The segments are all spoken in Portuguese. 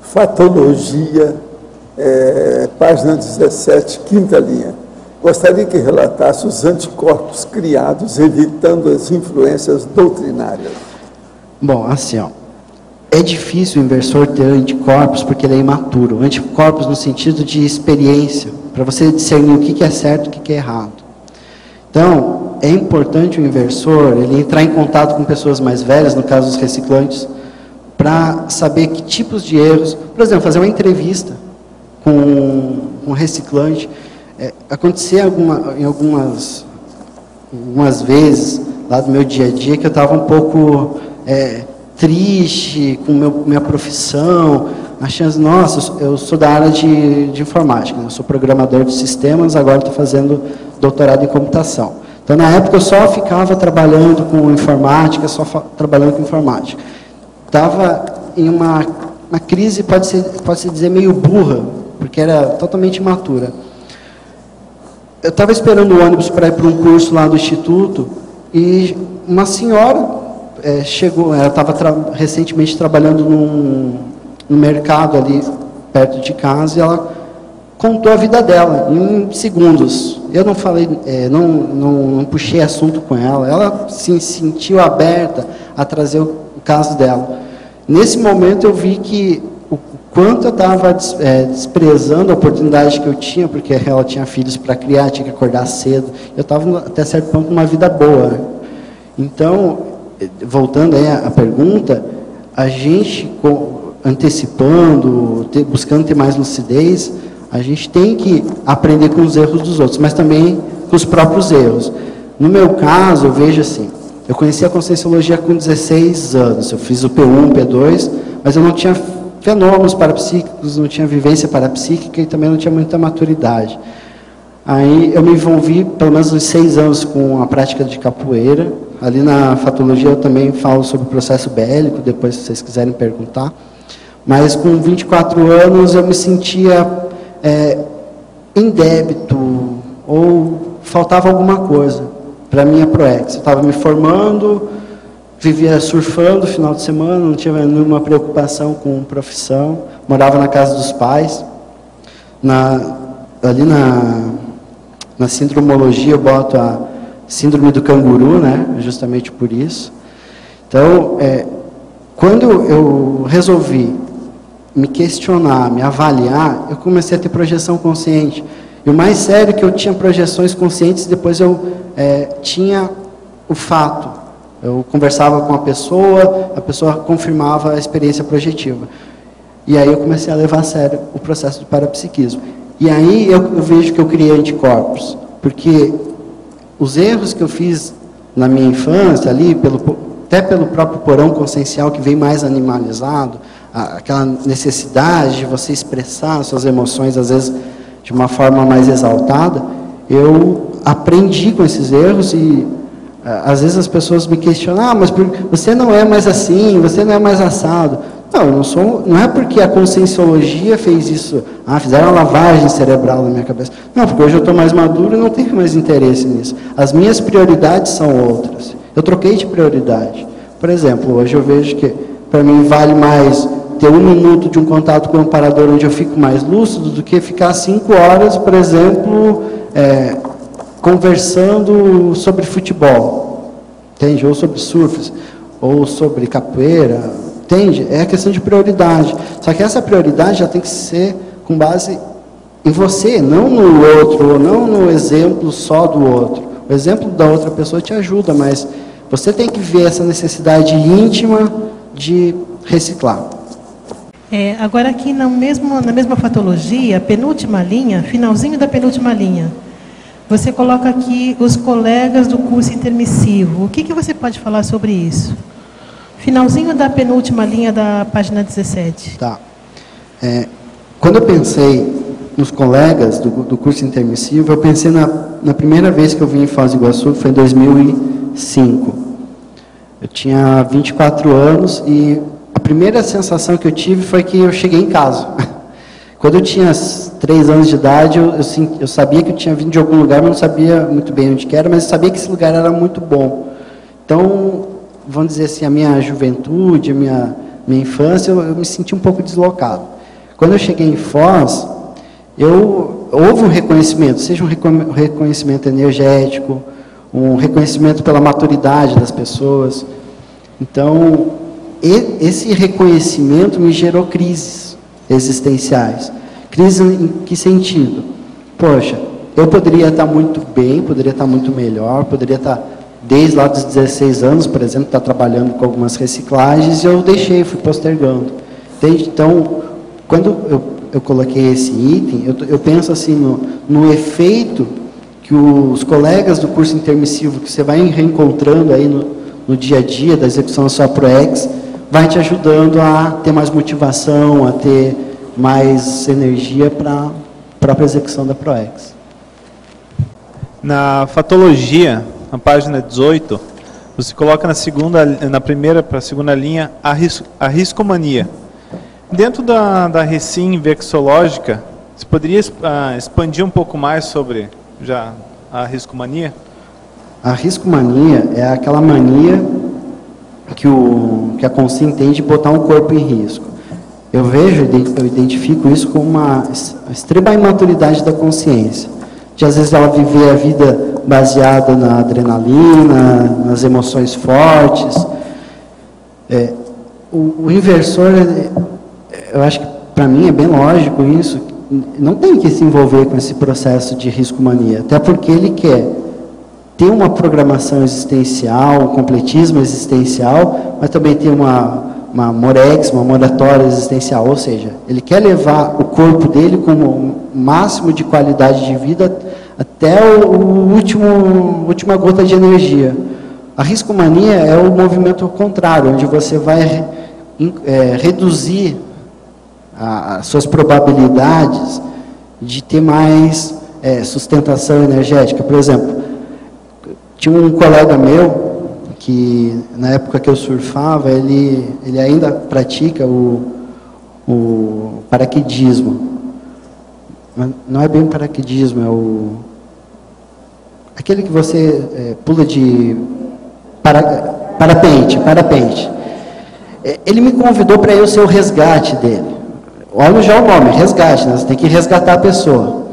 Fatologia, página 17, quinta linha. Gostaria que relatasse os anticorpos criados, evitando as influências doutrinárias. Bom, assim, ó, é difícil o inversor ter anticorpos porque ele é imaturo. Anticorpos no sentido de experiência, para você discernir o que é certo e o que é errado. Então, é importante o inversor ele entrar em contato com pessoas mais velhas, no caso os reciclantes, para saber que tipos de erros, por exemplo, fazer uma entrevista com um reciclante. Acontecia algumas vezes lá do meu dia a dia que eu estava um pouco triste com minha profissão, achando, nossa, eu sou da área de informática, né? Eu sou programador de sistemas, agora estou fazendo doutorado em computação. Então, na época, eu só ficava trabalhando com informática, Estava em uma crise, pode-se dizer, meio burra, porque era totalmente imatura. Eu estava esperando o ônibus para ir para um curso lá do Instituto, e uma senhora chegou, ela estava recentemente trabalhando no mercado ali, perto de casa, e ela contou a vida dela, em segundos. Eu não falei, não puxei assunto com ela, ela se sentiu aberta a trazer o caso dela. Nesse momento eu vi que o quanto eu estava desprezando a oportunidade que eu tinha, porque ela tinha filhos para criar, tinha que acordar cedo. Eu estava até certo ponto numa vida boa. Então, voltando aí à pergunta, a gente antecipando, buscando ter mais lucidez, a gente tem que aprender com os erros dos outros, mas também com os próprios erros. No meu caso, eu vejo assim, eu conheci a Conscienciologia com 16 anos, eu fiz o P1, P2, mas eu não tinha fenômenos parapsíquicos, não tinha vivência parapsíquica e também não tinha muita maturidade. Aí eu me envolvi pelo menos uns 6 anos com a prática de capoeira. Ali na Fatologia eu também falo sobre o processo bélico, depois se vocês quiserem perguntar. Mas com 24 anos eu me sentia em débito, ou faltava alguma coisa para a minha ProEx. Eu estava me formando, vivia surfando final de semana, não tinha nenhuma preocupação com profissão, morava na casa dos pais. Ali na sindromologia eu boto a síndrome do canguru, né? Justamente por isso. Então, quando eu resolvi me questionar, me avaliar, eu comecei a ter projeção consciente. E o mais sério é que eu tinha projeções conscientes, depois eu tinha o fato. Eu conversava com a pessoa confirmava a experiência projetiva. E aí eu comecei a levar a sério o processo do parapsiquismo. E aí eu vejo que eu criei anticorpos, porque os erros que eu fiz na minha infância, ali, até pelo próprio porão consciencial que vem mais animalizado, aquela necessidade de você expressar suas emoções, às vezes, de uma forma mais exaltada, eu aprendi com esses erros e, às vezes, as pessoas me questionam, mas você não é mais assim, você não é mais assado. Não, eu não sou, não é porque a Conscienciologia fez isso, fizeram uma lavagem cerebral na minha cabeça. Não, porque hoje eu estou mais maduro e não tenho mais interesse nisso. As minhas prioridades são outras. Eu troquei de prioridade. Por exemplo, hoje eu vejo que, para mim, vale mais ter 1 minuto de um contato com o amparador onde eu fico mais lúcido do que ficar 5 horas, por exemplo, conversando sobre futebol, entende? Ou sobre surf, ou sobre capoeira, entende? É a questão de prioridade. Só que essa prioridade já tem que ser com base em você, não no outro, ou não no exemplo só do outro. O exemplo da outra pessoa te ajuda, mas você tem que ver essa necessidade íntima de reciclar. Agora aqui na mesma fatologia, penúltima linha, finalzinho da penúltima linha, você coloca aqui os colegas do curso intermissivo. O que você pode falar sobre isso? Finalzinho da penúltima linha da página 17. Tá. Quando eu pensei nos colegas do curso intermissivo, eu pensei na primeira vez que eu vim em Foz do Iguaçu, que foi em 2005. Eu tinha 24 anos e a primeira sensação que eu tive foi que eu cheguei em casa. Quando eu tinha 3 anos de idade, eu sabia que eu tinha vindo de algum lugar, mas não sabia muito bem onde que era, mas eu sabia que esse lugar era muito bom. Então, vamos dizer assim, a minha juventude, a minha minha infância, eu me senti um pouco deslocado. Quando eu cheguei em Foz, houve um reconhecimento, seja um reconhecimento energético, um reconhecimento pela maturidade das pessoas. Então, esse reconhecimento me gerou crises existenciais. Crise em que sentido? Poxa, eu poderia estar muito bem, poderia estar muito melhor, poderia estar, desde lá dos 16 anos, por exemplo, estar trabalhando com algumas reciclagens, e eu deixei, fui postergando. Entende? Então, quando eu coloquei esse item, eu penso assim no efeito que os colegas do curso intermissivo, que você vai reencontrando aí no dia a dia da execução da sua ProEx, vai te ajudando a ter mais motivação, a ter mais energia para a própria execução da ProEx. Na fatologia, na página 18, você coloca na primeira para a segunda linha a riscomania. Dentro da recim vexológica, você poderia expandir um pouco mais sobre já a riscomania? A riscomania é aquela mania que a consciência entende de botar um corpo em risco. Eu identifico isso como uma extrema imaturidade da consciência. De às vezes ela viver a vida baseada na adrenalina, nas emoções fortes. O inversor, eu acho que para mim é bem lógico isso, não tem que se envolver com esse processo de riscomania, até porque ele quer ter uma programação existencial, um completismo existencial, mas também ter uma morex, uma moratória existencial, ou seja, ele quer levar o corpo dele com o máximo de qualidade de vida até a última gota de energia. A riscomania é o movimento contrário, onde você vai reduzir as suas probabilidades de ter mais sustentação energética. Por exemplo, tinha um colega meu que, na época que eu surfava, ele ainda pratica o paraquedismo. Mas não é bem o paraquedismo, é aquele que você pula de parapente. Ele me convidou para eu ser o resgate dele. Olha já o nome, resgate, né? Você tem que resgatar a pessoa.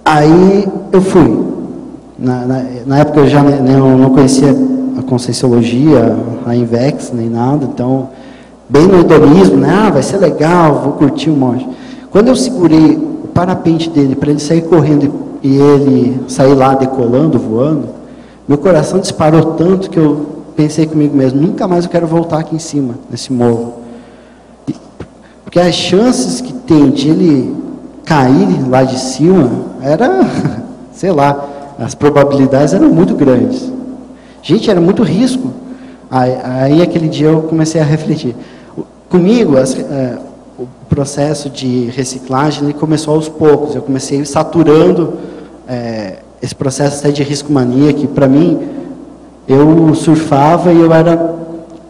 Aí eu fui. Na época eu já não conhecia a Conscienciologia, a Invex, nem nada, então, bem no hedonismo, né? Vai ser legal, vou curtir um monte. Quando eu segurei o parapente dele para ele sair correndo e ele sair lá decolando, voando, meu coração disparou tanto que eu pensei comigo mesmo, nunca mais eu quero voltar aqui em cima, nesse morro. Porque as chances que tem de ele cair lá de cima, sei lá, as probabilidades eram muito grandes. Gente, era muito risco. Aí aquele dia eu comecei a refletir. Comigo, o processo de reciclagem ele começou aos poucos. Eu comecei saturando esse processo até de riscomania, que para mim, eu surfava e eu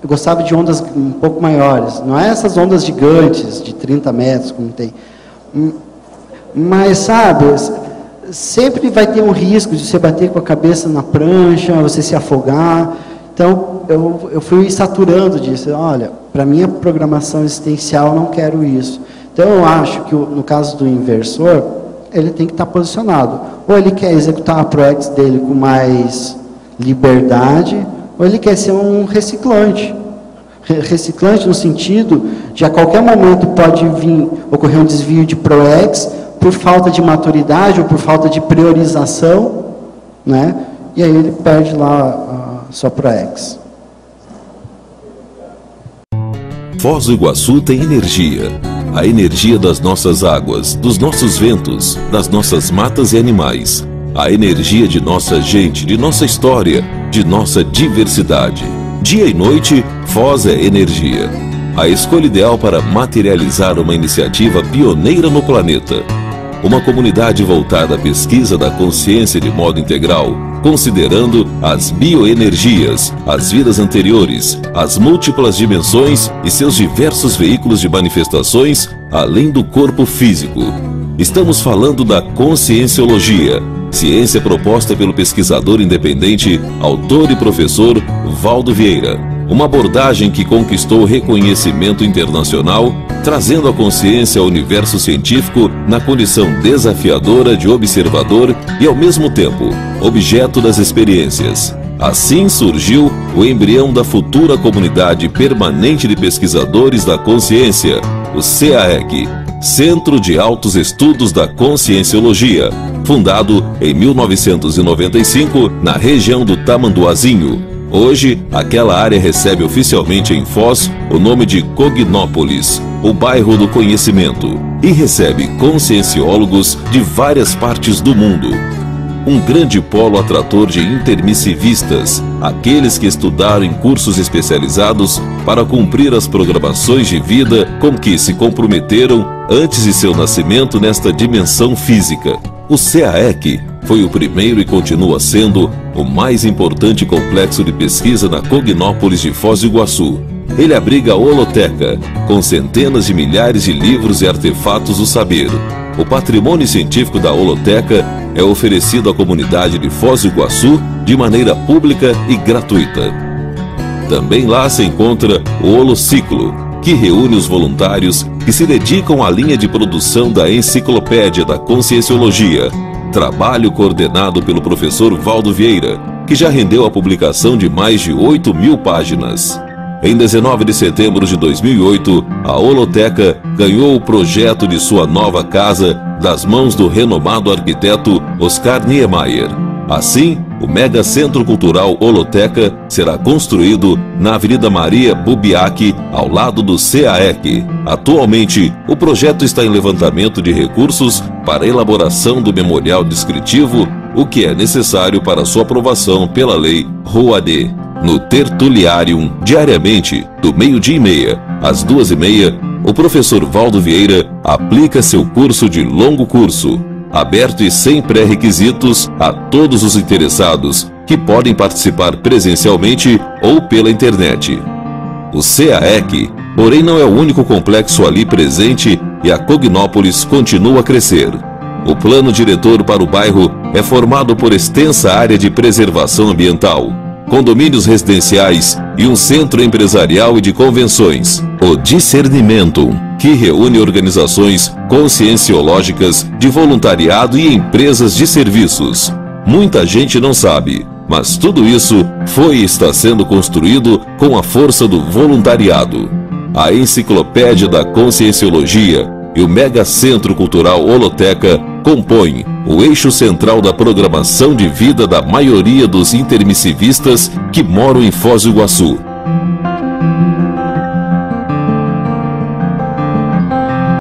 gostava de ondas um pouco maiores. Não é essas ondas gigantes, de 30 metros, como tem. Mas, sabe, sempre vai ter um risco de você bater com a cabeça na prancha, você se afogar. Então, eu fui saturando disso. Olha, para minha programação existencial, eu não quero isso. Então, eu acho que, no caso do inversor, ele tem que estar posicionado. Ou ele quer executar a ProEx dele com mais liberdade, ou ele quer ser um reciclante. Reciclante no sentido de a qualquer momento pode ocorrer um desvio de ProEx por falta de maturidade ou por falta de priorização, né? E aí ele perde lá a sua ProEx. Foz do Iguaçu tem energia. A energia das nossas águas, dos nossos ventos, das nossas matas e animais. A energia de nossa gente, de nossa história, de nossa diversidade. Dia e noite, Foz é energia. A escolha ideal para materializar uma iniciativa pioneira no planeta. Uma comunidade voltada à pesquisa da consciência de modo integral, considerando as bioenergias, as vidas anteriores, as múltiplas dimensões e seus diversos veículos de manifestações, além do corpo físico. Estamos falando da Conscienciologia, ciência proposta pelo pesquisador independente, autor e professor Valdo Vieira. uma abordagem que conquistou reconhecimento internacional, trazendo a consciência ao universo científico na condição desafiadora de observador e, ao mesmo tempo, objeto das experiências. Assim surgiu o embrião da futura Comunidade Permanente de Pesquisadores da Consciência, o CAEC, Centro de Altos Estudos da Conscienciologia, fundado em 1995 na região do Tamanduazinho. Hoje, aquela área recebe oficialmente em Foz o nome de Cognópolis, o bairro do conhecimento, e recebe conscienciólogos de várias partes do mundo. Um grande polo atrator de intermissivistas, aqueles que estudaram em cursos especializados para cumprir as programações de vida com que se comprometeram antes de seu nascimento nesta dimensão física. O CAEC foi o primeiro e continua sendo o mais importante complexo de pesquisa na Cognópolis de Foz do Iguaçu. Ele abriga a holoteca, com centenas de milhares de livros e artefatos do saber. O patrimônio científico da holoteca é oferecido à comunidade de Foz do Iguaçu de maneira pública e gratuita. Também lá se encontra o Holociclo, que reúne os voluntários que se dedicam à linha de produção da Enciclopédia da Conscienciologia, trabalho coordenado pelo professor Valdo Vieira, que já rendeu a publicação de mais de 8.000 páginas. Em 19 de setembro de 2008, a holoteca ganhou o projeto de sua nova casa das mãos do renomado arquiteto Oscar Niemeyer. Assim, o Mega Centro Cultural Holoteca será construído na Avenida Maria Bubiac, ao lado do CAEC. Atualmente, o projeto está em levantamento de recursos para a elaboração do memorial descritivo, o que é necessário para sua aprovação pela Lei Rouanet. No Tertuliarium, diariamente, do 12h30 às 2h30, o professor Valdo Vieira aplica seu curso de longo curso, aberto e sem pré-requisitos a todos os interessados, que podem participar presencialmente ou pela internet. O CAEC, porém, não é o único complexo ali presente e a Cognópolis continua a crescer. O plano diretor para o bairro é formado por extensa área de preservação ambiental, condomínios residenciais e um centro empresarial e de convenções, o Discernimentum, que reúne organizações conscienciológicas de voluntariado e empresas de serviços. Muita gente não sabe, mas tudo isso foi e está sendo construído com a força do voluntariado. A Enciclopédia da Conscienciologia e o Mega Centro Cultural Holoteca compõem o eixo central da programação de vida da maioria dos intermissivistas que moram em Foz do Iguaçu.